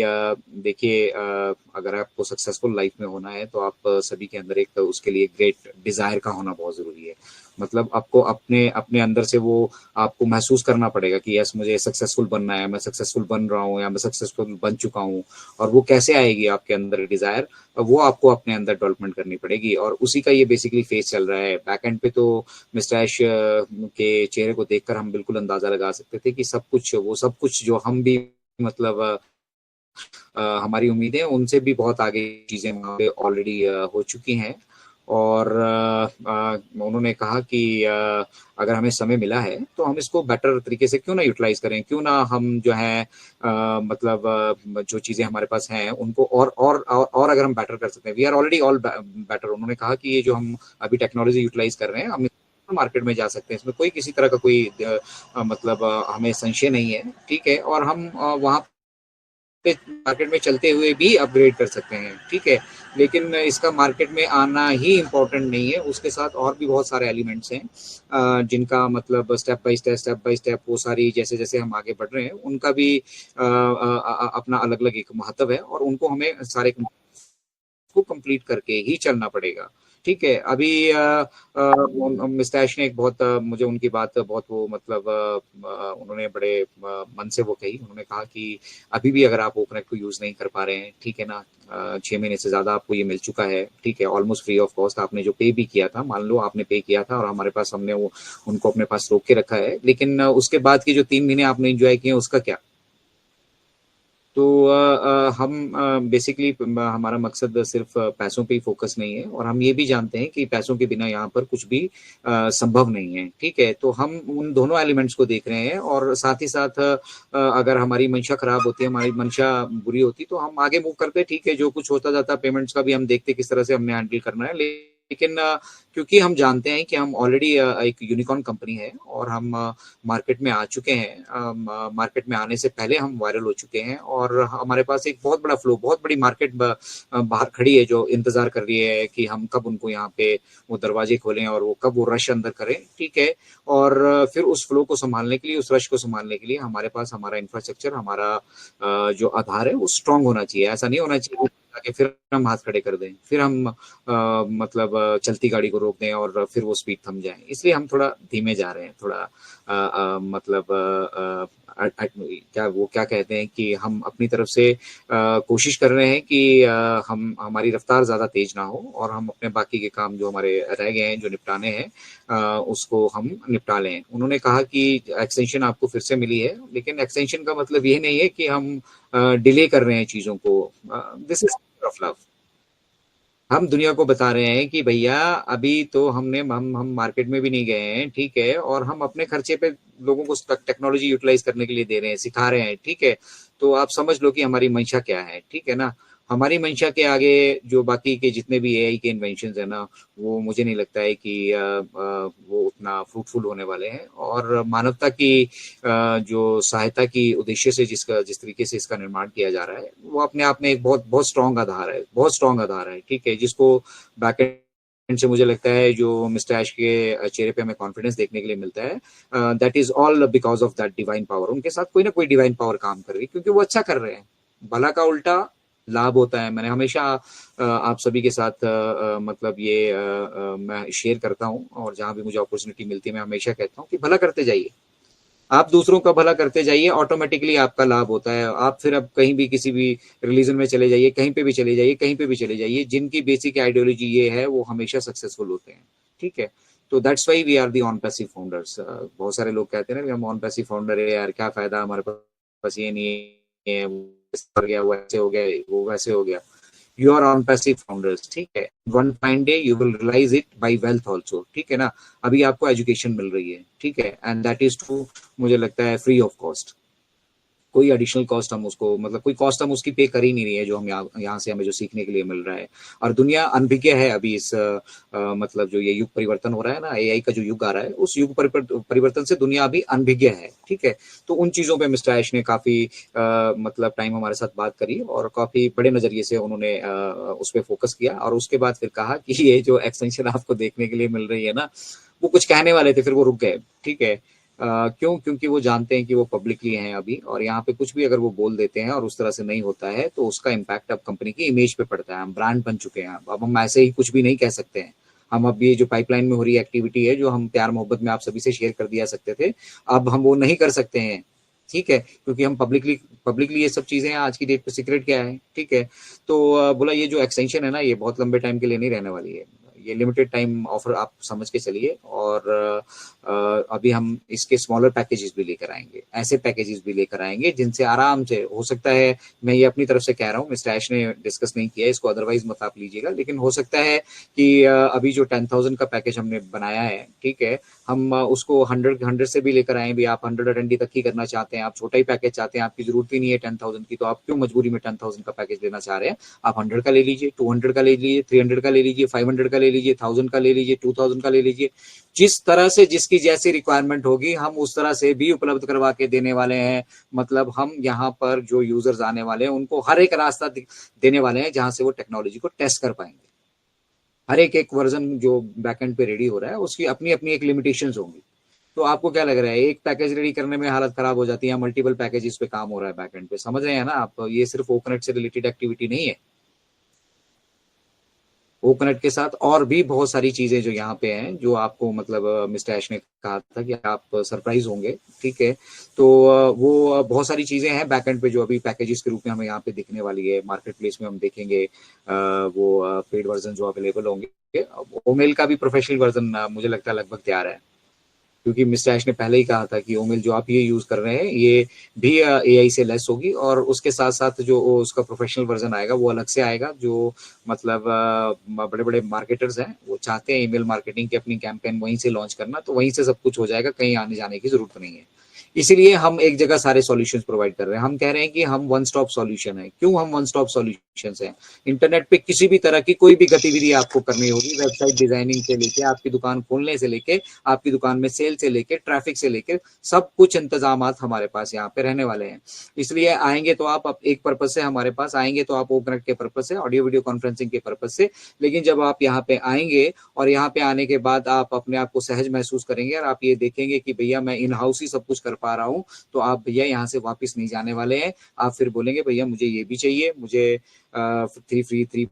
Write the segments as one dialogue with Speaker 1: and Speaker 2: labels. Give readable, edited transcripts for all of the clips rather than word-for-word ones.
Speaker 1: देखिए, अगर आपको सक्सेसफुल लाइफ में होना है तो आप सभी के अंदर एक उसके लिए ग्रेट डिजायर का होना बहुत जरूरी है। मतलब आपको अपने अपने अंदर से वो आपको महसूस करना पड़ेगा कि यस मुझे सक्सेसफुल बनना है, मैं सक्सेसफुल बन रहा हूँ या मैं सक्सेसफुल बन चुका हूँ। और वो कैसे आएगी आपके अंदर डिजायर, वो आपको अपने अंदर डेवलपमेंट करनी पड़ेगी और उसी का ये बेसिकली फेस चल रहा है। बैक एंड पे तो मिस्टर ऐश के चेहरे को देखकर हम बिल्कुल अंदाजा लगा सकते थे कि सब कुछ जो हम भी मतलब हमारी उम्मीदें उनसे भी बहुत आगे चीजें वहाँ पे ऑलरेडी हो चुकी हैं। और उन्होंने कहा कि अगर हमें समय मिला है तो हम इसको बेटर तरीके से क्यों ना यूटिलाइज करें, क्यों ना हम जो है मतलब जो चीजें हमारे पास हैं उनको और अगर हम बेटर कर सकते हैं, we are already all better. उन्होंने कहा कि ये जो हम अभी टेक्नोलॉजी यूटिलाइज कर रहे हैं हम मार्केट में जा सकते हैं, इसमें कोई किसी तरह का कोई मतलब हमें संशय नहीं है। ठीक है, और हम वहाँ पे मार्केट में चलते हुए भी अपग्रेड कर सकते हैं। ठीक है, लेकिन इसका मार्केट में आना ही इम्पोर्टेंट नहीं है, उसके साथ और भी बहुत सारे एलिमेंट्स हैं जिनका मतलब स्टेप बाय स्टेप वो सारी जैसे जैसे हम आगे बढ़ रहे हैं उनका भी अपना अलग अलग एक महत्व है और उनको हमें सारे को कंप्लीट करके ही चलना पड़ेगा। ठीक है, अभी मिस्टर ऐश ने एक बहुत मुझे उनकी बात बहुत वो मतलब उन्होंने बड़े मन से वो कही। उन्होंने कहा कि अभी भी अगर आप ओपनेट को यूज नहीं कर पा रहे हैं, ठीक है ना, 6 महीने से ज्यादा आपको ये मिल चुका है, ठीक है, ऑलमोस्ट फ्री ऑफ कॉस्ट आपने जो पे भी किया था, मान लो आपने पे किया था और हमारे पास हमने वो उनको अपने पास रोक के रखा है, लेकिन उसके बाद की जो 3 महीने आपने एंजॉय किए उसका क्या। तो हम बेसिकली हमारा मकसद सिर्फ पैसों पे ही फोकस नहीं है और हम ये भी जानते हैं कि पैसों के बिना यहाँ पर कुछ भी संभव नहीं है। ठीक है, तो हम उन दोनों एलिमेंट्स को देख रहे हैं और साथ ही साथ अगर हमारी मंशा खराब होती है, हमारी मंशा बुरी होती तो हम आगे मूव करते। ठीक है, जो कुछ होता जाता पेमेंट्स का भी हम देखते किस तरह से हमने हैंडल करना है, लेकिन क्योंकि हम जानते हैं कि हम ऑलरेडी एक यूनिकॉर्न कंपनी है और हम मार्केट में आ चुके हैं, मार्केट में आने से पहले हम वायरल हो चुके हैं और हमारे पास एक बहुत बड़ा फ्लो, बहुत बड़ी मार्केट बाहर खड़ी है जो इंतजार कर रही है कि हम कब उनको यहाँ पे वो दरवाजे खोलें और वो कब वो रश अंदर करें। ठीक है, और फिर उस फ्लो को संभालने के लिए, उस रश को संभालने के लिए हमारे पास हमारा इंफ्रास्ट्रक्चर, हमारा जो आधार है वो स्ट्रांग होना चाहिए। ऐसा नहीं होना चाहिए कि फिर हम हाथ खड़े कर दें, फिर हम मतलब चलती गाड़ी को रोक दें और फिर वो स्पीड थम जाए। इसलिए हम थोड़ा धीमे जा रहे हैं, थोड़ा मतलब क्या वो क्या कहते हैं कि हम अपनी तरफ से कोशिश कर रहे हैं कि हम हमारी रफ्तार ज्यादा तेज ना हो और हम अपने बाकी के काम जो हमारे रह गए हैं जो निपटाने हैं उसको हम निपटा लें। उन्होंने कहा कि एक्सटेंशन आपको फिर से मिली है, लेकिन एक्सटेंशन का मतलब ये नहीं है कि हम डिले कर रहे हैं चीजों को। This is of love. हम दुनिया को बता रहे हैं कि भैया अभी तो हम मार्केट में भी नहीं गए हैं, ठीक है, और हम अपने खर्चे पे लोगों को टेक्नोलॉजी यूटिलाइज करने के लिए दे रहे हैं, सिखा रहे हैं। ठीक है, तो आप समझ लो कि हमारी मंशा क्या है। ठीक है ना, हमारी मंशा के आगे जो बाकी के जितने भी एआई के इन्वेंशन है ना, वो मुझे नहीं लगता है कि वो उतना फ्रूटफुल होने वाले हैं। और मानवता की जो सहायता की उद्देश्य से जिस तरीके से इसका निर्माण किया जा रहा है वो अपने आप में एक बहुत बहुत स्ट्रांग आधार है, बहुत स्ट्रांग आधार है। ठीक है, जिसको बैक एंड से मुझे लगता है जो मिस्टर ऐश के चेहरे पे हमें कॉन्फिडेंस देखने के लिए मिलता है, that is all because of that divine power. उनके साथ कोई ना कोई डिवाइन पावर काम कर रही है क्योंकि वो अच्छा कर रहे हैं। भला का उल्टा लाभ होता है। मैंने हमेशा आप सभी के साथ मतलब ये मैं शेयर करता हूँ और जहां भी मुझे अपॉर्चुनिटी मिलती है मैं हमेशा कहता हूँ कि भला करते जाइए, आप दूसरों का भला करते जाइए, ऑटोमेटिकली आपका लाभ होता है। आप फिर अब कहीं भी किसी भी रिलीजन में चले जाइए, कहीं पे भी चले जाइए, कहीं पे भी चले जाइए, जिनकी बेसिक आइडियोलॉजी ये है वो हमेशा सक्सेसफुल होते हैं। ठीक है, तो that's why we are the on passive founders. बहुत सारे लोग कहते हैं ना कि हम ऑन पैसिव फाउंडर है यार, क्या फायदा हमारे पास ये नहीं है, वो ऐसे हो गया, वो ऐसे हो गया, वो वैसे हो गया। You are on passive founders. ठीक है, one fine day you will realise it by wealth also. ठीक है ना, अभी आपको एजुकेशन मिल रही है, ठीक है, एंड दैट इज टू मुझे लगता है फ्री ऑफ कॉस्ट। कोई एडिशनल कॉस्ट हम उसको मतलब कोई कॉस्ट हम उसकी पे कर ही नहीं रही है, जो हम यहाँ से हमें जो सीखने के लिए मिल रहा है। और दुनिया अनभिज्ञ है अभी इस मतलब जो ये युग परिवर्तन हो रहा है ना, एआई का जो युग आ रहा है, उस युग परिवर्तन से दुनिया अभी अनभिज्ञ है। ठीक है, तो उन चीजों पे मिस्टर ऐश ने काफी मतलब टाइम हमारे साथ बात करी और काफी बड़े नजरिए से उन्होंने उस पर फोकस किया और उसके बाद फिर कहा कि ये जो एक्सटेंशन आपको देखने के लिए मिल रही है ना, वो कुछ कहने वाले थे फिर वो रुक गए। ठीक है, क्यों? क्योंकि वो जानते हैं कि वो पब्लिकली हैं अभी, और यहाँ पे कुछ भी अगर वो बोल देते हैं और उस तरह से नहीं होता है तो उसका इम्पैक्ट अब कंपनी की इमेज पे पड़ता है। हम ब्रांड बन चुके हैं, अब हम ऐसे ही कुछ भी नहीं कह सकते हैं। हम अब ये जो पाइपलाइन में हो रही एक्टिविटी है, जो हम प्यार मोहब्बत में आप सभी से शेयर कर दिया सकते थे, अब हम वो नहीं कर सकते हैं। ठीक है, क्योंकि हम पब्लिकली ये सब चीजें आज की डेट पे सीक्रेट क्या है। ठीक है, तो बोला ये जो एक्सटेंशन है ना, ये बहुत लंबे टाइम के लिए नहीं रहने वाली है, ये लिमिटेड टाइम ऑफर आप समझ के चलिए। और अभी हम इसके स्मॉलर पैकेजेस भी लेकर आएंगे, ऐसे पैकेजेस भी लेकर आएंगे जिनसे आराम से हो सकता है, मैं ये अपनी तरफ से कह रहा हूँ, मिस्टर ऐश ने डिस्कस नहीं किया इसको, अदरवाइज मत आप लीजिएगा, लेकिन हो सकता है कि अभी जो 10,000 का पैकेज हमने बनाया है, ठीक है, हम उसको 100 से भी लेकर आए भी। आप 100 तक ही करना चाहते हैं, आप छोटा ही पैकेज चाहते हैं, आपकी जरूरत ही नहीं है 10,000 की, तो आप क्यों मजबूरी में 10,000 का पैकेज लेना चाह रहे हैं? आप 100 का ले लीजिए, 200 का ले लीजिए, 300 का ले लीजिए, 500 का ले लीजिए, 1000 का ले लीजिए, 2000 का ले लीजिए। जिस तरह से जिसकी जैसी रिक्वायरमेंट होगी हम उस तरह से भी उपलब्ध करवा के देने वाले हैं। मतलब हम यहाँ पर जो यूजर्स आने वाले हैं उनको हर एक रास्ता देने वाले हैं जहां से वो टेक्नोलॉजी को टेस्ट कर पाएंगे। हर एक वर्जन जो बैकएंड पे रेडी हो रहा है उसकी अपनी अपनी एक लिमिटेशंस होंगी। तो आपको क्या लग रहा है, एक पैकेज रेडी करने में हालत खराब हो जाती है, मल्टीपल पैकेजेस पे काम हो रहा है बैकएंड पे? समझ रहे हैं ना आप? ये सिर्फ ओकनेट से रिलेटेड एक्टिविटी नहीं है, ओकनेट के साथ और भी बहुत सारी चीजें जो यहाँ पे हैं, जो आपको मतलब मिस्टर ऐश ने कहा था कि आप सरप्राइज होंगे। ठीक है, तो वो बहुत सारी चीजें हैं बैकएंड पे जो अभी पैकेजेस के रूप में हमें यहाँ पे दिखने वाली है। मार्केट प्लेस में हम देखेंगे वो पेड वर्जन जो अवेलेबल होंगे। ओमेल का भी प्रोफेशनल वर्जन मुझे लगता है लगभग तैयार है, क्योंकि मिस्टर ऐश ने पहले ही कहा था कि ओमेल जो आप ये यूज कर रहे हैं ये भी एआई से लेस होगी, और उसके साथ साथ जो उसका प्रोफेशनल वर्जन आएगा वो अलग से आएगा। जो मतलब बड़े बड़े मार्केटर्स हैं वो चाहते हैं ईमेल मार्केटिंग की अपनी कैंपेन वहीं से लॉन्च करना, तो वहीं से सब कुछ हो जाएगा, कहीं आने जाने की जरूरत नहीं है। इसीलिए हम एक जगह सारे सॉल्यूशंस प्रोवाइड कर रहे हैं। हम कह रहे हैं कि हम वन स्टॉप सॉल्यूशन है। क्यों हम वन स्टॉप सॉल्यूशंस हैं? इंटरनेट पे किसी भी तरह की कोई भी गतिविधि आपको करनी होगी, वेबसाइट डिजाइनिंग से लेके आपकी दुकान खोलने से लेके आपकी दुकान में सेल से लेके ट्रैफिक से लेके सब कुछ इंतजाम हमारे पास यहाँ पे रहने वाले हैं। इसलिए आएंगे तो आप एक पर्पज से हमारे पास आएंगे, तो आप ओकनेट के पर्पज से, ऑडियो वीडियो कॉन्फ्रेंसिंग के पर्पज से, लेकिन जब आप यहाँ पे आएंगे और यहाँ पे आने के बाद आप अपने आप को सहज महसूस करेंगे और आप ये देखेंगे कि भैया मैं इन हाउस ही सब कुछ कर पा रहा हूँ, तो आप भैया यहाँ से वापस नहीं जाने वाले हैं। आप फिर बोलेंगे भैया मुझे ये भी चाहिए, मुझे थ्री फ्री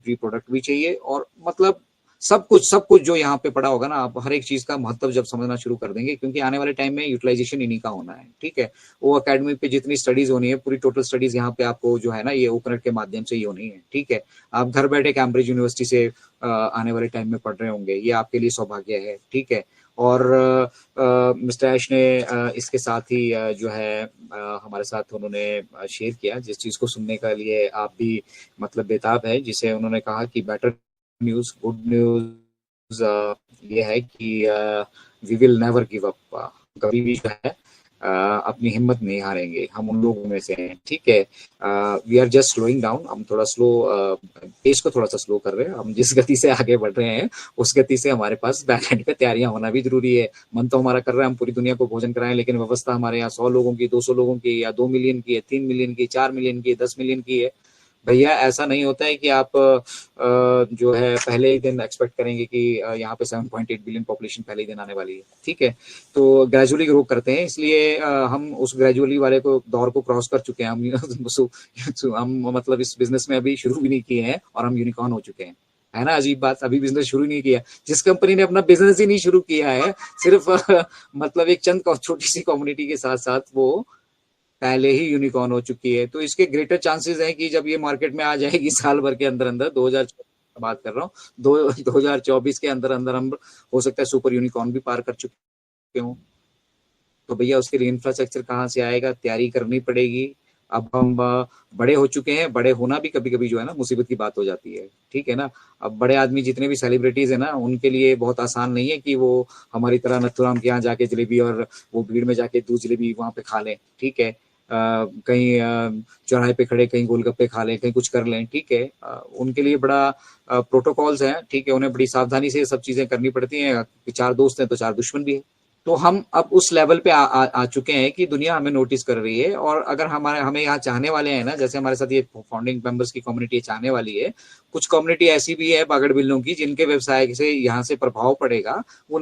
Speaker 1: प्रोडक्ट भी चाहिए, और मतलब सब कुछ जो यहाँ पे पड़ा होगा ना, आप हर एक चीज का महत्व जब समझना शुरू कर देंगे, क्योंकि आने वाले टाइम में यूटिलाइजेशन इन्हीं का होना है। ठीक है, वो अकेडमी पे जितनी स्टडीज होनी है, पूरी टोटल स्टडीज यहाँ पे आपको जो है ना ये ओकनेट के माध्यम से ही होनी है। ठीक है, आप घर बैठे कैम्ब्रिज यूनिवर्सिटी से आने वाले टाइम में पढ़ रहे होंगे, ये आपके लिए सौभाग्य है। ठीक है, और मिस्टर ऐश ने इसके साथ ही जो है हमारे साथ उन्होंने शेयर किया, जिस चीज को सुनने के लिए आप भी मतलब बेताब है, जिसे उन्होंने कहा कि बेटर न्यूज, गुड न्यूज ये है कि we will never give up. कभी भी जो है अपनी हिम्मत नहीं हारेंगे, हम उन लोगों में से हैं। ठीक है, we are just slowing down, हम थोड़ा स्लो पेस को थोड़ा सा स्लो कर रहे हैं। हम जिस गति से आगे बढ़ रहे हैं उस गति से हमारे पास बैक एंड पे तैयारियां होना भी जरूरी है। मन तो हमारा कर रहा है हम पूरी दुनिया को भोजन कराएं, लेकिन व्यवस्था हमारे यहाँ 100 लोगों की, 200 लोगों की, या 2 मिलियन की है, 3 मिलियन की, 4 मिलियन की, 10 मिलियन की है। भैया ऐसा नहीं होता है कि आप जो है पहले ही दिन एक्सपेक्ट करेंगे कि यहाँ पे 7.8 बिलियन पॉपुलेशन पहले ही दिन आने वाली है। ठीक है, तो ग्रेजुअली ग्रो करते हैं, इसलिए हम उस ग्रेजुअली वाले को दौर को क्रॉस कर चुके हैं। हम मतलब इस बिजनेस में अभी शुरू भी नहीं किए हैं और हम यूनिकॉर्न हो चुके हैं। है ना अजीब बात, अभी बिजनेस शुरू नहीं किया। जिस कंपनी ने अपना बिजनेस ही नहीं शुरू किया है, सिर्फ मतलब एक चंद छोटी सी कम्युनिटी के साथ साथ वो पहले ही यूनिकॉर्न हो चुकी है, तो इसके ग्रेटर चांसेस हैं कि जब ये मार्केट में आ जाएगी साल भर के अंदर अंदर, 2024 बात कर रहा हूँ, 2024 के अंदर अंदर हम हो सकता है सुपर यूनिकॉर्न भी पार कर चुके हों। तो भैया उसके लिए इंफ्रास्ट्रक्चर कहाँ से आएगा? तैयारी करनी पड़ेगी। अब हम बड़े हो चुके हैं, बड़े होना भी कभी कभी जो है ना मुसीबत की बात हो जाती है। ठीक है ना, अब बड़े आदमी जितने भी सेलिब्रिटीज है ना, उनके लिए बहुत आसान नहीं है कि वो हमारी तरह नथुराम के यहाँ जाके जलेबी और वो भीड़ में जाके दूध जलेबी वहां पे खा लें। ठीक है, कहीं चौराहे पे खड़े कहीं गोलगप्पे खा लें, कहीं कुछ कर लें। ठीक है, उनके लिए बड़ा प्रोटोकॉल्स हैं। ठीक है, उन्हें बड़ी सावधानी से सब चीजें करनी पड़ती हैं। चार दोस्त हैं तो चार दुश्मन भी है। तो हम अब उस लेवल पे आ चुके हैं कि दुनिया हमें नोटिस कर रही है, और अगर हमें यहाँ चाहने वाले हैं ना, जैसे हमारे साथ ये फाउंडिंग मेंबर्स की कम्युनिटी चाहने वाली है, कुछ कम्युनिटी ऐसी भी है बागड़ बिल्लों की जिनके व्यवसाय से यहाँ से प्रभाव पड़ेगा, वो